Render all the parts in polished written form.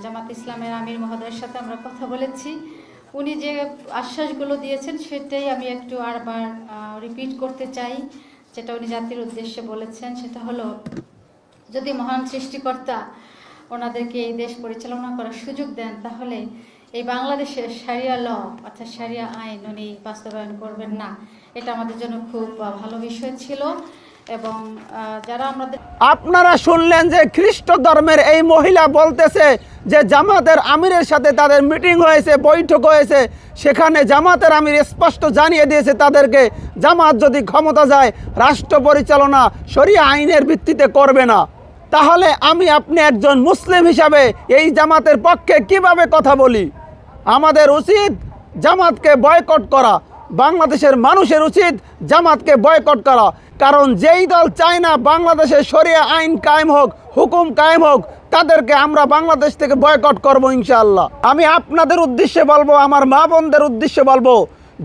জামাত ইসলামের আমির মহোদয়ের সাথে আমরা কথা বলেছি। উনি যে আশ্বাসগুলো দিয়েছেন সেটাই আমি একটু আরবার রিপিট করতে চাই। যেটা উনি জাতির উদ্দেশ্যে বলেছেন সেটা হলো, যদি মহান সৃষ্টিকর্তা ওনাদেরকে এই দেশ পরিচালনা করার সুযোগ দেন, তাহলে এই বাংলাদেশের শারিয়া ল অর্থাৎ শারিয়া আইন উনি বাস্তবায়ন করবেন না। এটা আমাদের জন্য খুব ভালো বিষয় ছিল। এবং যারা আমাদের আপনারা শুনলেন যে খ্রিস্ট ধর্মের এই মহিলা বলতেছে যে জামাতের আমিরের সাথে তাদের মিটিং হয়েছে, বৈঠক হয়েছে, সেখানে জামাতের আমির স্পষ্ট জানিয়ে দিয়েছে তাদেরকে জামাত যদি ক্ষমতা যায় রাষ্ট্র পরিচালনা শরিয়া আইনের ভিত্তিতে করবে না। তাহলে আমি আপনি একজন মুসলিম হিসাবে এই জামাতের পক্ষে কিভাবে কথা বলি? আমাদের উচিত জামাতকে বয়কট করা, বাংলাদেশের মানুষের উচিত জামাতকে বয়কট করা। কারণ যেই দল চায় না বাংলাদেশে শরিয়া আইন কায়েম হোক, হুকুম কায়েম হোক, তাদেরকে আমরা বাংলাদেশ থেকে বয়কট করব ইনশাআল্লাহ। আমি আপনাদের উদ্দেশ্যে বলবো, আমার মা বোনদের উদ্দেশ্যে বলবো,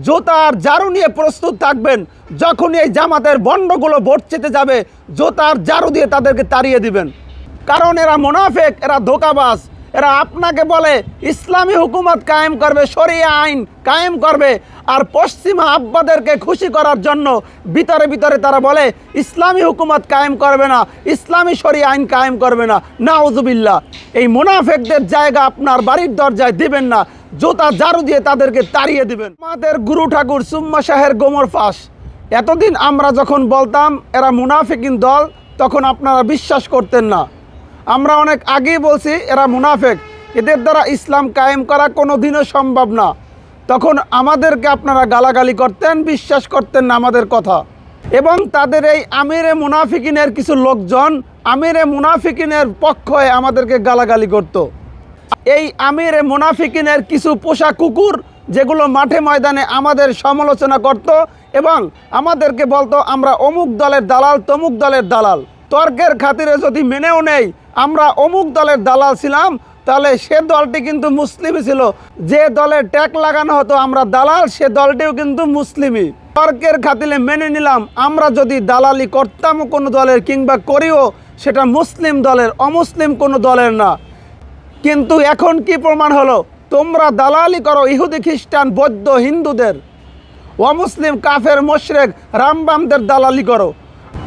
জুতা আর ঝাড়ু নিয়ে প্রস্তুত থাকবেন। যখন এই জামাতের বন্ডগুলো ভোট চেতে যাবে, জুতা আর ঝাড়ু দিয়ে তাদেরকে তাড়িয়ে দিবেন। কারণ এরা মুনাফেক, এরা ধোঁকাবাজ। এরা আপনাকে বলে ইসলামী হুকুমত কায়েম করবে, শরিয়া আইন কায়েম করবে, আর পশ্চিমা আব্বাদেরকে খুশি করার জন্য ভিতরে ভিতরে তারা বলে ইসলামী হুকুমত কায়েম করবে না, ইসলামী শরিয়া আইন কায়েম করবে না। নাউজুবিল্লাহ। এই মুনাফেকদের জায়গা আপনার বাড়ির দরজায় দিবেন না, জুতা ঝাড়ু দিয়ে তাদেরকে তাড়িয়ে দিবেন। আমাদের গুরু ঠাকুর সুম্মা শাহের গোমর ফাঁস। এতদিন আমরা যখন বলতাম এরা মুনাফিকিন দল, তখন আপনারা বিশ্বাস করতেন না। আমরা অনেক আগেই বলছি এরা মুনাফেক, এদের দ্বারা ইসলাম কায়েম করা কোনো দিনও সম্ভব না। তখন আমাদেরকে আপনারা গালাগালি করতেন, বিশ্বাস করতেন না আমাদের কথা। এবং তাদের এই আমিরে মুনাফিকিনের কিছু লোকজন আমিরে মুনাফিকিনের পক্ষ হয়ে আমাদেরকে গালাগালি করত। এই আমিরে মুনাফিকিনের কিছু পোষা কুকুর যেগুলো মাঠে ময়দানে আমাদের সমালোচনা করত এবং আমাদেরকে বলতো আমরা অমুক দলের দালাল, তমুক দলের দালাল। তর্কের খাতিরে যদি মেনেও নেই আমরা অমুক দলের দালাল ছিলাম, তাহলে সে দলটি কিন্তু মুসলিমই ছিল। যে দলের ট্যাগ লাগানো হতো আমরা দালাল, সে দলটিও কিন্তু মুসলিমই। তর্কের খাতিরে মেনে নিলাম আমরা যদি দালালি করতাম কোনো দলের কিংবা করিও, সেটা মুসলিম দলের, অমুসলিম কোনো দলের না। কিন্তু এখন কি প্রমাণ হলো? তোমরা দালালি করো ইহুদি, খ্রিস্টান, বৌদ্ধ, হিন্দুদের, অমুসলিম, কাফের, মুশরিক, রামবামদের দালালি করো।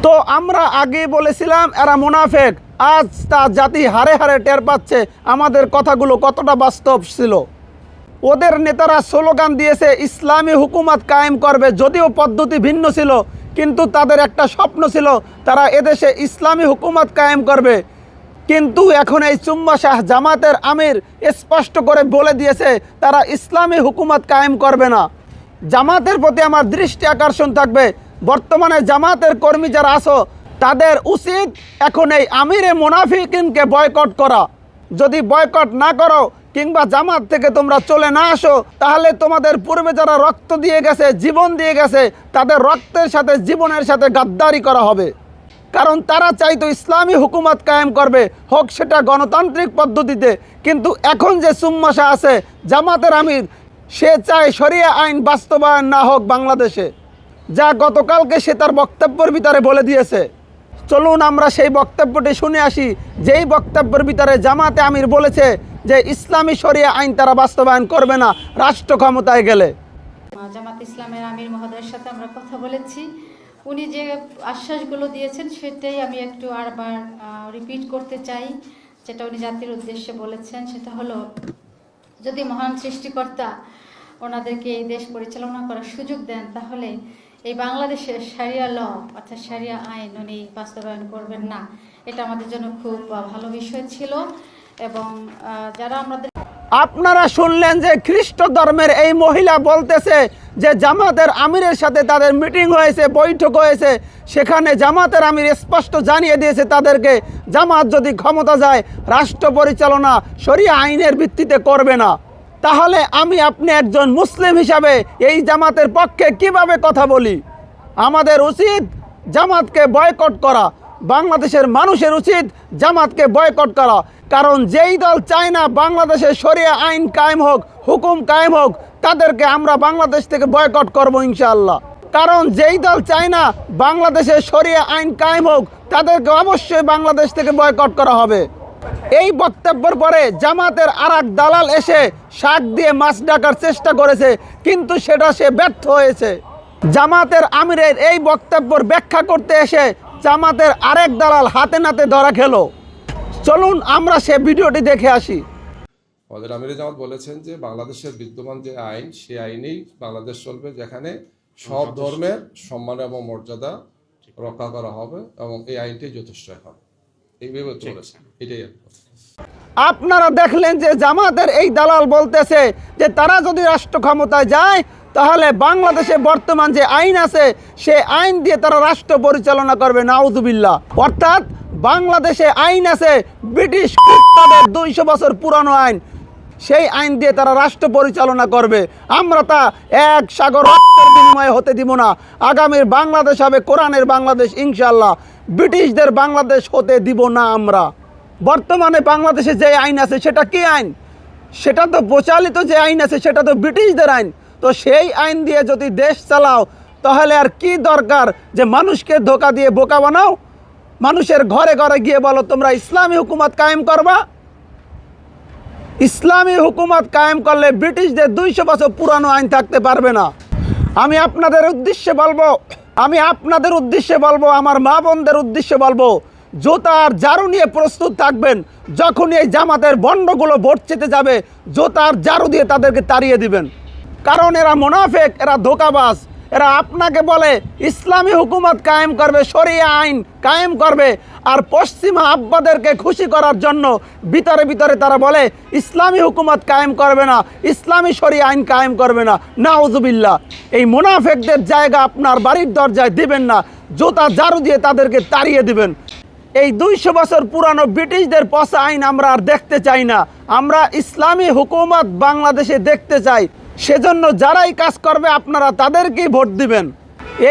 তো আমরা আগে বলেছিলাম এরা মুনাফেক। আজ তা জাতি হারে হারে টের পাচ্ছে আমাদের কথাগুলো কতটা বাস্তব ছিল। ওদের নেতারা স্লোগান দিয়েছে ইসলামী হুকুমত কায়েম করবে, যদিও পদ্ধতি ভিন্ন ছিল, কিন্তু তাদের একটা স্বপ্ন ছিল তারা এদেশে ইসলামী হুকুমত কায়েম করবে। কিন্তু এখন এই সুম্মা শাহ জামাতের আমির স্পষ্ট করে বলে দিয়েছে তারা ইসলামী হুকুমত কায়েম করবে না। জামাতের প্রতি আমার দৃষ্টি আকর্ষণ থাকবে, বর্তমানে জামাতের কর্মী যারা আছো তাদের উচিত এখন এই আমিরে মুনাফিকিনকে বয়কট করা। যদি বয়কট না করো কিংবা জামাত থেকে তোমরা চলে না আসো, তাহলে তোমাদের পূর্বে যারা রক্ত দিয়ে গেছে, জীবন দিয়ে গেছে, তাদের রক্তের সাথে জীবনের সাথে গাদ্দারি করা হবে। কারণ তারা চাইতো ইসলামী হুকুমত কায়েম করবে, হোক সেটা গণতান্ত্রিক পদ্ধতিতে। কিন্তু এখন যে সুম্মা শাহ আছে জামাতের আমির, সে চায় শরিয়া আইন বাস্তবায়ন না হোক বাংলাদেশে, যা গতকালকে সে তার বক্তব্যের ভিতরে বলে দিয়েছে। চলুন আমরা সেই বক্তব্যটি শুনে আসি, যেই বক্তব্যের ভিতরে জামাতে আমির বলেছে যে ইসলামী শরিয়া আইন তারা বাস্তবায়ন করবে না রাষ্ট্র ক্ষমতায় গেলে। জামাত ইসলামের আমির মহোদয়ের সাথে আমরা কথা বলেছি। উনি যে আশ্বাসগুলো দিয়েছেন সেটাই আমি একটু আরবার রিপিট করতে চাই। যেটা উনি জাতির উদ্দেশ্যে বলেছেন সেটা হলো, যদি মহান সৃষ্টিকর্তা ওনাদেরকে এই দেশ পরিচালনা করার সুযোগ দেন, তাহলে এই বাংলাদেশের শারিয়া ল অর্থাৎ শারিয়া আইন উনি বাস্তবায়ন করবেন না। এটা আমাদের জন্য খুব ভালো বিষয় ছিল। এবং যারা আমাদের আপনারা শুনলেন যে খ্রিস্ট ধর্মের এই মহিলা বলতেছে যে জামাতের আমিরের সাথে তাদের মিটিং হয়েছে, বৈঠক হয়েছে, সেখানে জামাতের আমির স্পষ্ট জানিয়ে দিয়েছে তাদেরকে জামাত যদি ক্ষমতা যায় রাষ্ট্র পরিচালনা শরিয়া আইনের ভিত্তিতে করবে না। তাহলে আমি আপনি একজন মুসলিম হিসাবে এই জামাতের পক্ষে কিভাবে কথা বলি? আমাদের উচিত জামাতকে বয়কট করা, বাংলাদেশের মানুষের উচিত জামাতকে বয়কট করা। কারণ যেই দল চায় না বাংলাদেশে শরিয়া আইন কায়েম হোক, হুকুম কায়েম হোক, তাদেরকে আমরা বাংলাদেশ থেকে বয়কট করব ইনশাআল্লাহ। কারণ যেই দল চায় না বাংলাদেশে শরিয়া আইন কায়েম হোক, তাদেরকে অবশ্যই বাংলাদেশ থেকে বয়কট করা হবে। এই বক্তব্যের পরে জামাতের আরেক দালাল এসে শাক দিয়ে মাছ ডাকার চেষ্টা করেছে, কিন্তু সেটা সে ব্যর্থ হয়েছে। জামাতের আমিরের এই বক্তব্যের ব্যাখ্যা করতে এসে জামাতের আরেক দালাল হাতে নাতে ধরা খেলো। চলুন আমরা সে ভিডিওটি দেখে আসি। আমাদের আমিরে জামাত বলেছেন যে বাংলাদেশের বিদ্যমান যে আইন, সেই আইনেই বাংলাদেশ চলবে, যেখানে সব ধর্মের সম্মান এবং মর্যাদা রক্ষা করা হবে এবং এই আইনটাই যথেষ্ট হবে, এইভাবে চলেছে। এটাই আপনারা দেখলেন যে জামাতের এই দালাল বলতেছে যে তারা যদি রাষ্ট্র ক্ষমতায় যায় তাহলে বাংলাদেশে বর্তমান যে আইন আছে সে আইন দিয়ে তারা রাষ্ট্র পরিচালনা করবে। নাউজুবিল্লাহ। অর্থাৎ বাংলাদেশে আইন আছে ব্রিটিশ তাদের 200 বছর পুরানো আইন, সেই আইন দিয়ে তারা রাষ্ট্র পরিচালনা করবে। আমরা তা এক সাগর রক্তের বিনিময়ে হতে দিব না। আগামীর বাংলাদেশ হবে কোরআনের বাংলাদেশ ইনশাআল্লাহ। ব্রিটিশদের বাংলাদেশ হতে দিব না আমরা। বর্তমানে বাংলাদেশে যে আইন আছে সেটা কি আইন? সেটা তো প্রচলিত যে আইন আছে সেটা তো ব্রিটিশদের আইন। তো সেই আইন দিয়ে যদি দেশ চালাও তাহলে আর কি দরকার যে মানুষকে ধোকা দিয়ে বোকা বানাও? মানুষের ঘরে ঘরে গিয়ে বলো তোমরা ইসলামী হুকুমত কায়েম করবা। ইসলামী হুকুমত কায়েম করলে ব্রিটিশদের 200 বছর পুরানো আইন থাকতে পারবে না। আমি আপনাদের উদ্দেশ্যে বলবো, আমার মা বোনদের উদ্দেশ্যে বলবো, জোতা আর ঝাড়ু নিয়ে প্রস্তুত থাকবেন। যখন এই জামাতের বন্ডগুলো ভোট চেতে যাবে জোতা আর ঝাড়ু দিয়ে তাদেরকে তাড়িয়ে দিবেন। কারণ এরা মুনাফিক, এরা ধোঁকাবাজ। এরা আপনাকে বলে ইসলামী হুকুমত কায়েম করবে, শরিয়া আইন কায়েম করবে, আর পশ্চিমা আব্বাদেরকে খুশি করার জন্য ভিতরে ভিতরে তারা বলে ইসলামী হুকুমত কায়েম করবে না, ইসলামী শরিয়া আইন কায়েম করবে না। নাউজুবিল্লাহ। এই মুনাফিকদের জায়গা আপনার বাড়ির দরজায় দিবেন না, জোতা ঝাড়ু দিয়ে তাদেরকে তাড়িয়ে দিবেন। এই 200 বছর পুরানো ব্রিটিশদের পচা আইন আমরা আর দেখতে চাই না। আমরা ইসলামী হুকুমত বাংলাদেশে দেখতে চাই। সেজন্য যারাই কাজ করবে আপনারা তাদেরকেই ভোট দিবেন।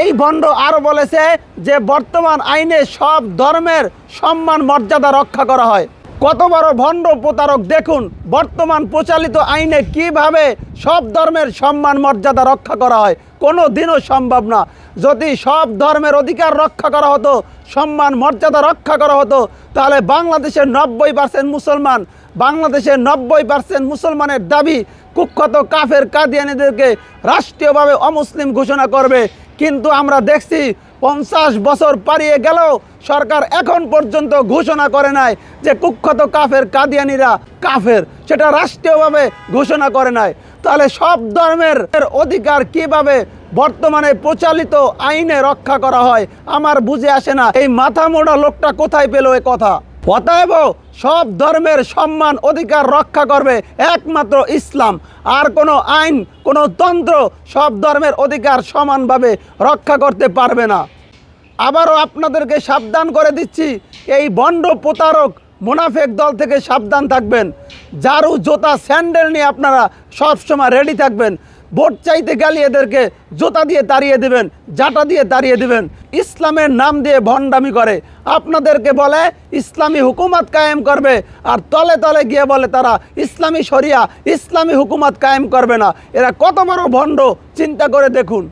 এই ভণ্ড আরও বলেছে যে বর্তমান আইনে সব ধর্মের সম্মান মর্যাদা রক্ষা করা হয়। কত বড় ভণ্ড প্রতারক দেখুন। বর্তমান প্রচলিত আইনে কিভাবে সব ধর্মের সম্মান মর্যাদা রক্ষা করা হয়, কোনো দিনও সম্ভব না। যদি সব ধর্মের অধিকার রক্ষা করা হতো, সম্মান মর্যাদা রক্ষা করা হতো, তাহলে বাংলাদেশের 90% মুসলমানের দাবি কুখ্যাত কাফের কাদিয়ানীদেরকে রাষ্ট্রীয়ভাবে অমুসলিম ঘোষণা করবে। কিন্তু আমরা দেখছি 50 বছর পারিয়ে গেলেও সরকার এখন পর্যন্ত ঘোষণা করে নাই যে কুখ্যাত কাফের কাদিয়ানীরা কাফের, সেটা রাষ্ট্রীয়ভাবে ঘোষণা করে নাই। তাহলে সব ধর্মের অধিকার কিভাবে বর্তমানে প্রচলিত আইনে রক্ষা করা হয় আমার বুঝে আসে না। এই মাথা মোড়া লোকটা কোথায় পেল এ কথা? অতএব সব ধর্মের সম্মান অধিকার রক্ষা করবে একমাত্র ইসলাম। আর কোনো আইন, কোনো তন্ত্র সব ধর্মের অধিকার সমানভাবে রক্ষা করতে পারবে না। আবারও আপনাদেরকে সাবধান করে দিচ্ছি, এই ভণ্ড প্রতারক মুনাফিক দল থেকে সাবধান থাকবেন। ঝাড়ু, জোতা, স্যান্ডেল নিয়ে আপনারা সবসময় রেডি থাকবেন। ভোট চাইতে গেলে এদেরকে জোতা দিয়ে তাড়িয়ে দেবেন, জাটা দিয়ে তাড়িয়ে দেবেন। ইসলামের নাম দিয়ে ভণ্ডামি করে, আপনাদেরকে বলে ইসলামী হুকুমত কায়েম করবে, আর তলে তলে গিয়ে বলে তারা ইসলামী শরিয়া, ইসলামী হুকুমত কায়েম করবে না। এরা কত বড় ভণ্ড চিন্তা করে দেখুন।